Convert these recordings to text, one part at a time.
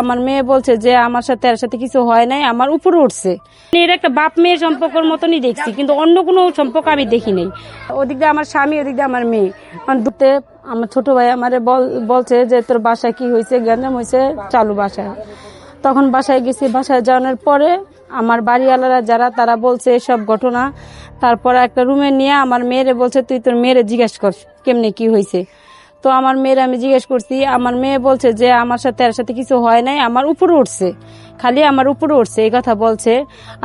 আমার মেয়ে বলছে যে আমার সাথে এর সাথে কিছু হয় নাই, আমার উপরে উঠছে। এর একটা বাপ মেয়ের সম্পর্কের মতনই দেখছি, কিন্তু অন্য কোনো সম্পর্ক আমি দেখি নাই। ওদিক দিয়ে আমার স্বামী, ওদিক দিয়ে আমার মেয়ে। দুতে আমার ছোট ভাই আমারে বলছে যে তোর বাসায় কি হয়েছে, গ্যাঞ্জাম হয়েছে, চালু বাসায়। তখন বাসায় গেছি, বাসায় যাওয়ার পরে আমার বাড়িওয়ালারা যারা তারা বলছে সব ঘটনা। তারপরে একটা রুমে নিয়ে আমার মেয়েরে বলছে তুই তোর মেয়েরে জিজ্ঞেস কর কেমনে কি হয়েছে। তো আমার মেয়ের আমি জিজ্ঞেস করছি, আমার মেয়ে বলছে যে আমার সাথে এর সাথে কিছু হয় নাই, আমার উপরে উঠছে, খালি আমার উপরে উঠছে এই কথা বলছে।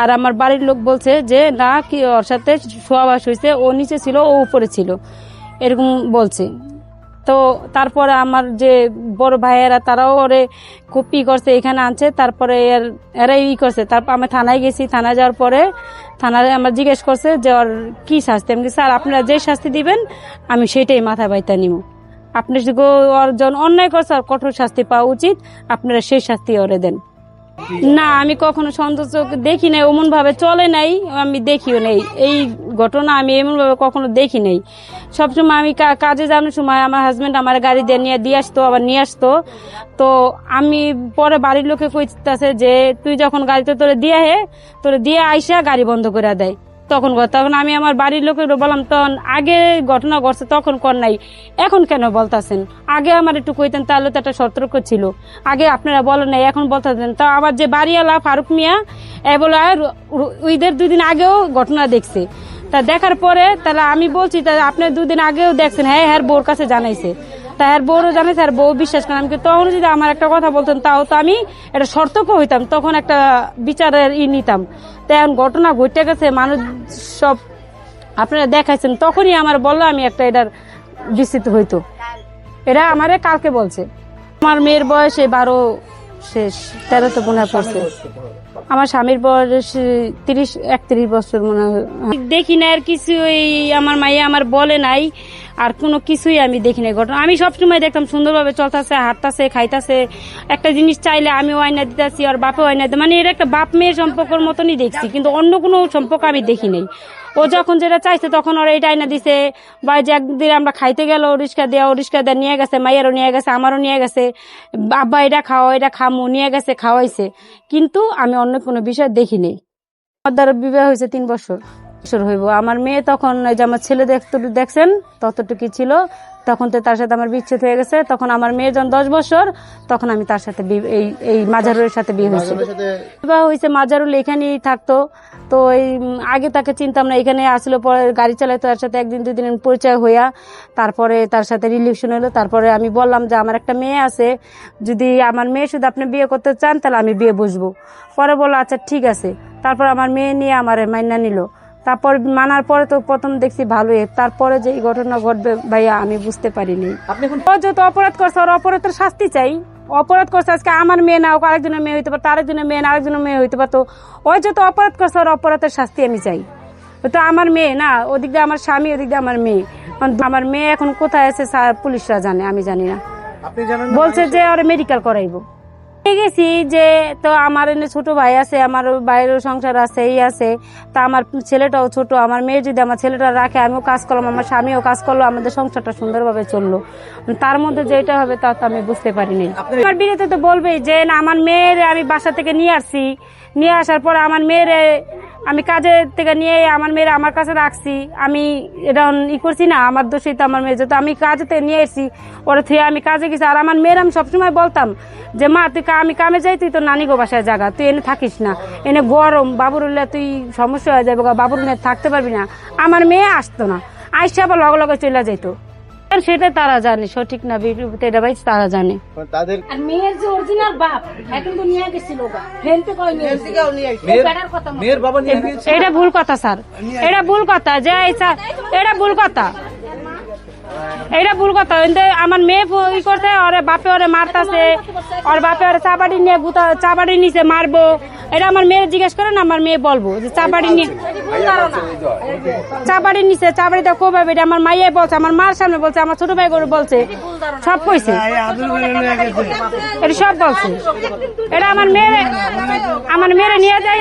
আর আমার বাড়ির লোক বলছে যে না, কি ওর সাথে সহবাস হয়েছে, ও নিচে ছিল ও উপরে ছিল, এরকম বলছে। তো তারপরে আমার যে বড় ভাইয়েরা তারাও ওরে কপি করছে, এখানে আনছে। তারপরে এরাই করছে। তারপর আমি থানায় গেছি, থানায় যাওয়ার পরে থানায় আমার জিজ্ঞেস করছে যে ওর কি শাস্তি। আমি স্যার আপনারা যে শাস্তি দিবেন আমি সেটাই মাথা বাইতা নিব। আপনি অর্জন অন্যায় করছে আর কঠোর শাস্তি পাওয়া উচিত, আপনারা সেই শাস্তি ওরে দেন। না, আমি কখনো সন্দেহ দেখি নাই, এমন ভাবে চলে নাই, আমি দেখিও নাই এই ঘটনা, আমি এমন ভাবে কখনো দেখি নাই। সবসময় আমি কাজে যাওয়ার সময় আমার হাজবেন্ড আমার গাড়ি দিয়ে আসতো, আবার নিয়ে আসতো। তো আমি পরে বাড়ির লোকে কইতাছে যে তুই যখন গাড়িতে তোরে দিয়ে আইসা গাড়ি বন্ধ করে দেয়, তখন আমি আমার বাড়ির লোকের বললাম তখন আগে ঘটনা ঘটছে তখন কর নাই, এখন কেন বলতেছেন? আগে আমার একটু কইতেন তাহলে তো একটা সতর্ক ছিল, আগে আপনারা বলেন নাই এখন বলতেছেন। তা আবার যে বাড়িওয়ালা ফারুক মিয়া বলে ওইদের 2 দিন আগেও ঘটনা দেখছে। তা দেখার পরে তাহলে আমি বলছি তাহলে আপনি 2 দিন আগেও দেখছেন, হ্যাঁ বউর কাছে জানাইছে, তা বউরও জানাইছে আর বউ বিশ্বাস করেন। আমি তখন যদি আমার একটা কথা বলতেন তাও তো আমি এটা সতর্ক হইতাম, তখন একটা বিচারের নিতাম। তেমন ঘটনা ঘটে গেছে, মানুষ সব আপনারা দেখাইছেন, তখনই আমার বললো আমি একটা এটার বিস্তৃত হইতো। এরা আমারে কালকে বলছে। আমার মেয়ের বয়স 12 শেষ, 13 মনে পড়ছে। আমার স্বামীর বয়স 31 বছর মনে হয়। দেখি না আর কিছু, আমার মাইয়া আমার বলে নাই আর কোনো কিছুই আমি দেখি নাই ঘটনা। আমি সবসময় দেখতাম সুন্দরভাবে চলতেছে, হাঁটতেছে, খাইতেছে, একটা জিনিস চাইলে আমিও আয়না দিতেছি আর বাপেও আয়না দিতে, মানে এর একটা বাপ মেয়ের সম্পর্কের মতনই দেখছি, কিন্তু অন্য কোনো সম্পর্ক আমি দেখি নাই। ও যখন যেটা চাইছে তখন ওরা এটা আয়না দিছে, বা যে একদিন আমরা খাইতে গেল রিক্সা দেওয়া নিয়ে গেছে, মাইয়ারও নিয়ে গেছে, আমারও নিয়ে গেছে, আব্বা এটা খাওয়া এটা খামু নিয়ে গেছে, খাওয়াইছে, কিন্তু আমি অন্য কোনো বিষয় দেখি নাই। আমার দ্বারা বিবাহ হয়েছে 3 বছর হইব। আমার মেয়ে তখন যে আমার ছেলে দেখছেন ততটুকু ছিল, তখন তো তার সাথে আমার বিচ্ছেদ হয়ে গেছে। তখন আমার মেয়ে যখন 10 বছর, তখন আমি তার সাথে এই মাজারুলের সাথে বিয়ে হয়েছে। বিবাহ হয়েছে মাজারুল এখানেই থাকতো। তো এই আগে তাকে চিনতাম না, এখানে আসলে পরে গাড়ি চালাইতো, তার সাথে 1 দিন 2 দিন পরিচয় হইয়া তারপরে তার সাথে রিলেশন হলো। তারপরে আমি বললাম যে আমার একটা মেয়ে আছে, যদি আমার মেয়ে শুধু আপনি বিয়ে করতে চান তাহলে আমি বিয়ে বসবো। পরে বললো আচ্ছা ঠিক আছে। তারপর আমার মেয়ে নিয়ে আমার মাইনা নিল। তারপর মানার পরে তো প্রথম দেখছি ভালোই, তারপরে যে এই ঘটনা ঘটবে ভাইয়া আমি বুঝতে পারিনি। ও যত অপরাধ করছে ওর অপরাধের শাস্তি চাই। অপরাধ করছে আজকে আমার মেয়ে না, আরেকজনের মেয়ে হইতে পারতো, আরেকজনের মেয়ে না আরেকজনের মেয়ে হইতে পারতো। ওই যত অপরাধ করছে ওর অপরাধের শাস্তি আমি চাই। তো আমার মেয়ে না, ওদিক দিয়ে আমার স্বামী, ওদিক দিয়ে আমার মেয়ে। আমার মেয়ে এখন কোথায় আছে পুলিশরা জানে, আমি জানি না। বলছে যে ওরা মেডিকেল করাইবো। গেছি যে তো আমার এনে ছোট ভাই আছে, আমার বাইরের সংসার আছে, এই আছে। তা আমার ছেলেটাও ছোট, আমার মেয়ে যদি আমার ছেলেটা রাখে, আমিও কাজ করলাম, আমার স্বামীও কাজ করলো, আমাদের সংসারটা সুন্দরভাবে চললো। তার মধ্যে যেটা হবে তা তো আমি বুঝতে পারিনি। আমার বিয়েতে তো বলবেই যে না, আমার মেয়ের আমি বাসা থেকে নিয়ে আসছি, নিয়ে আসার পরে আমার মেয়ের আমি কাজের থেকে নিয়ে আমার মেয়ের আমার কাছে রাখছি, আমি এটা করছি না, আমার দোষেই তো আমার মেয়ে, যেহেতু আমি কাজে থেকে নিয়ে এসেছি ওরা থেকে আমি কাজে গেছি। আর আমার মেয়ের আমি সবসময় বলতাম যে মা তুই আমি কামে যাই, তুই তো নানি গো বাসায় জায়গা, তুই এনে থাকিস না, এনে গরম, বাবুর উল্লে তুই সমস্যা হয়ে যাবে, বাবুর মেয়ে থাকতে পারবি না। আমার মেয়ে আসতো না, আইসা আবার লগে লগে চলে যেত। সেটা তারা জানে সঠিক না এটা ভাই তারা জানে। মেয়ের যে অরিজিনাল বাপ এখন তো নিয়ে গেছিল, এটা ভুল কথা স্যার, এটা ভুল কথা, যে এটা ভুল কথা, এটা ভুল কথা। আমার মেয়ে ই করছে, ওরে বাপে ওরে মারতাছে, ওর বাপে ওরে চাবাড়ি নিচে মারবো, এটা আমার মেয়ে জিজ্ঞেস করেন, আমার মেয়ে বলবো যে চাবাড়ি নিচে চাবাড়ি তো খুব হবে, এটা আমার মাইয়াই বলছে, আমার মার সামনে বলছে, আমার ছোট ভাই করে বলছে, সব কইছে, এটা সব বলছে। এটা আমার মেয়ে নিয়ে যায়।